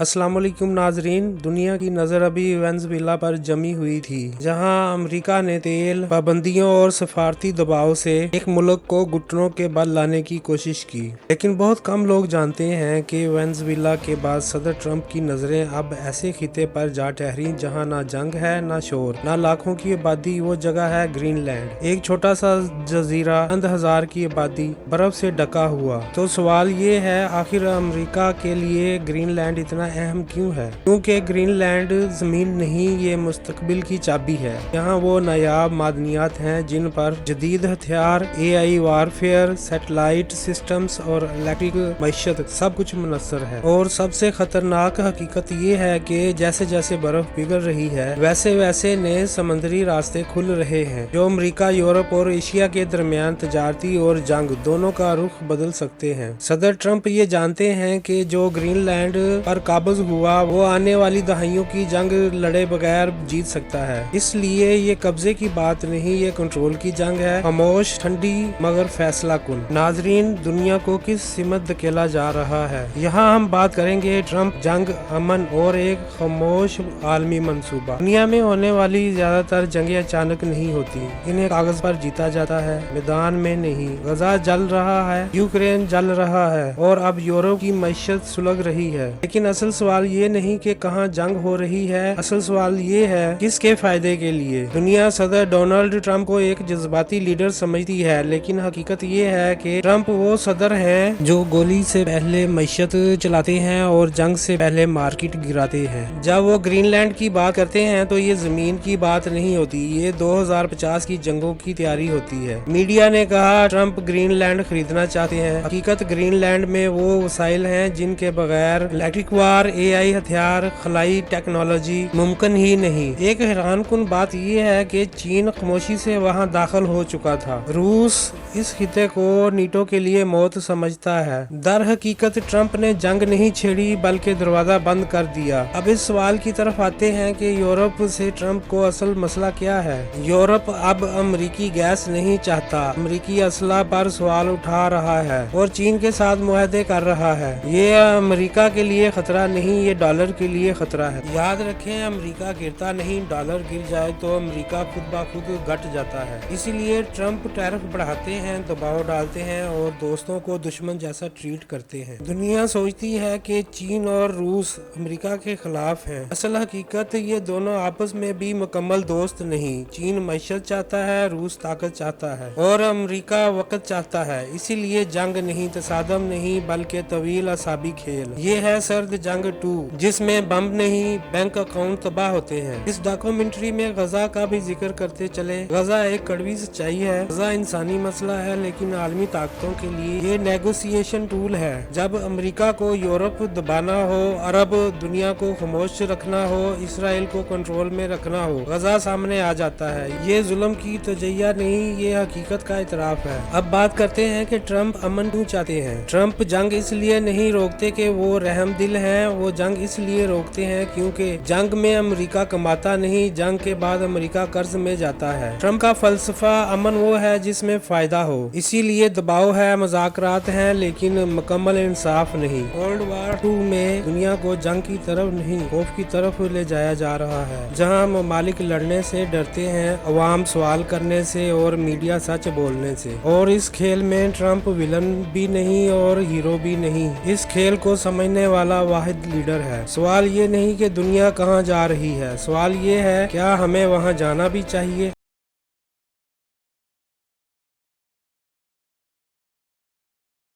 अस्सलाम वालेकुम नाजरीन। दुनिया की नज़र अभी वेनेजुएला पर जमी हुई थी, जहां अमेरिका ने तेल पाबंदियों और सफारती दबाव से एक मुल्क को घुटनों के बल लाने की कोशिश की। लेकिन बहुत कम लोग जानते हैं कि वेनेजुएला के बाद सदर ट्रंप की नज़रें अब ऐसे खिते पर जा ठहरी जहां ना जंग है, ना शोर, ना लाखों की आबादी। वो जगह है ग्रीनलैंड, एक छोटा सा जजीरा, चंद हजार की आबादी, बर्फ से ढका हुआ। तो सवाल ये है, आखिर अमेरिका के लिए ग्रीनलैंड इतना अहम क्यों है? क्योंकि ग्रीनलैंड जमीन नहीं, ये मुस्तकबिल की चाबी है। यहाँ वो नायाब मादनियात हैं जिन पर जदीद हथियार, AI वारफेयर, सैटेलाइट सिस्टम्स और इलेक्ट्रिक मैशत सब कुछ मुनस्सर है। और सबसे खतरनाक हकीकत ये है कि जैसे जैसे बर्फ पिघल रही है, वैसे वैसे नए समंदरी रास्ते खुल रहे हैं जो अमेरिका, यूरोप और एशिया के दरमियान तजारती और जंग दोनों का रुख बदल सकते हैं। सदर ट्रंप ये जानते हैं कि जो ग्रीनलैंड पर काबज हुआ वो आने वाली दहाइयों की जंग लड़े बगैर जीत सकता है। इसलिए ये कब्जे की बात नहीं, ये कंट्रोल की जंग है, खामोश, ठंडी मगर फैसला कुन। नाजरीन, दुनिया को किस सिमत धकेला जा रहा है? यहाँ हम बात करेंगे ट्रंप, जंग, अमन और एक खामोश आलमी मंसूबा। दुनिया में होने वाली ज्यादातर जंगें अचानक नहीं होती, इन्हें कागज पर जीता जाता है, मैदान में नहीं। गजा जल रहा है, यूक्रेन जल रहा है और अब यूरोप की मईशत सुलग रही है। लेकिन असल सवाल ये नहीं कि कहाँ जंग हो रही है, असल सवाल ये है किसके फायदे के लिए। दुनिया सदर डोनाल्ड ट्रंप को एक जज्बाती लीडर समझती है, लेकिन हकीकत ये है कि ट्रंप वो सदर हैं जो गोली से पहले मईशत चलाते हैं और जंग से पहले मार्केट गिराते हैं। जब वो ग्रीनलैंड की बात करते हैं तो ये जमीन की बात नहीं होती, ये 2050 की जंगों की तैयारी होती है। मीडिया ने कहा ट्रंप ग्रीनलैंड खरीदना चाहते हैं। हकीकत ग्रीनलैंड में वो वसाइल हैं जिनके बगैर इलेक्ट्रिक वार, AI हथियार, खलाई टेक्नोलॉजी मुमकिन ही नहीं। एक हैरान कुन बात यह है कि चीन खामोशी से वहां दाखिल हो चुका था। रूस इस खिते को नीटो के लिए मौत समझता है। दर हकीकत ट्रंप ने जंग नहीं छेड़ी बल्कि दरवाजा बंद कर दिया। अब इस सवाल की तरफ आते हैं कि यूरोप से ट्रंप को असल मसला क्या है। यूरोप अब अमरीकी गैस नहीं चाहता, अमरीकी असला पर सवाल उठा रहा है और चीन के साथ मुआहदे कर रहा है। ये अमरीका के लिए खतरा नहीं, ये डॉलर के लिए खतरा है। याद रखें, अमेरिका गिरता नहीं, डॉलर गिर जाए तो अमेरिका खुद ब खुद घट जाता है। इसीलिए ट्रंप टैरिफ बढ़ाते हैं, दबाव डालते हैं और दोस्तों को दुश्मन जैसा ट्रीट करते हैं। दुनिया सोचती है कि चीन और रूस अमेरिका के खिलाफ हैं। असल हकीकत ये दोनों आपस में भी मुकम्मल दोस्त नहीं। चीन मईशत चाहता है, रूस ताकत चाहता है और अमेरिका वक़्त चाहता है। इसीलिए जंग नहीं, तसादम नहीं, बल्कि तवील असाबी खेल। ये है सर्द जंग 2, जिसमें बम नहीं, बैंक अकाउंट तबाह होते हैं। इस डॉक्यूमेंट्री में गजा का भी जिक्र करते चले। गजा एक कड़वी सच्चाई है, गजा इंसानी मसला है, लेकिन आलमी ताकतों के लिए ये नेगोशिएशन टूल है। जब अमेरिका को यूरोप दबाना हो, अरब दुनिया को खामोश रखना हो, इसराइल को कंट्रोल में रखना हो, गजा सामने आ जाता है। ये जुल्म की तजय्या नहीं, ये हकीकत का इतराफ है। अब बात करते हैं कि ट्रंप अमन क्यों चाहते हैं। ट्रंप जंग इसलिए नहीं रोकते कि वो रहम दिल हैं, वो जंग इसलिए रोकते हैं क्योंकि जंग में अमेरिका कमाता नहीं, जंग के बाद अमेरिका कर्ज में जाता है। ट्रंप का फलसफा अमन वो है जिसमें फायदा हो, इसीलिए दबाव है, मुज़ाकरात हैं, लेकिन मुकम्मल इंसाफ नहीं। वर्ल्ड वार 2 में दुनिया को जंग की तरफ नहीं, खौफ की तरफ ले जाया जा रहा है, जहां ममालिक लड़ने से डरते हैं, अवाम सवाल करने से और मीडिया सच बोलने से। और इस खेल में ट्रंप विलन भी नहीं और हीरो भी नहीं, इस खेल को समझने वाला वाहिद लीडर है। सवाल ये नहीं कि दुनिया कहाँ जा रही है, सवाल ये है क्या हमें वहाँ जाना भी चाहिए।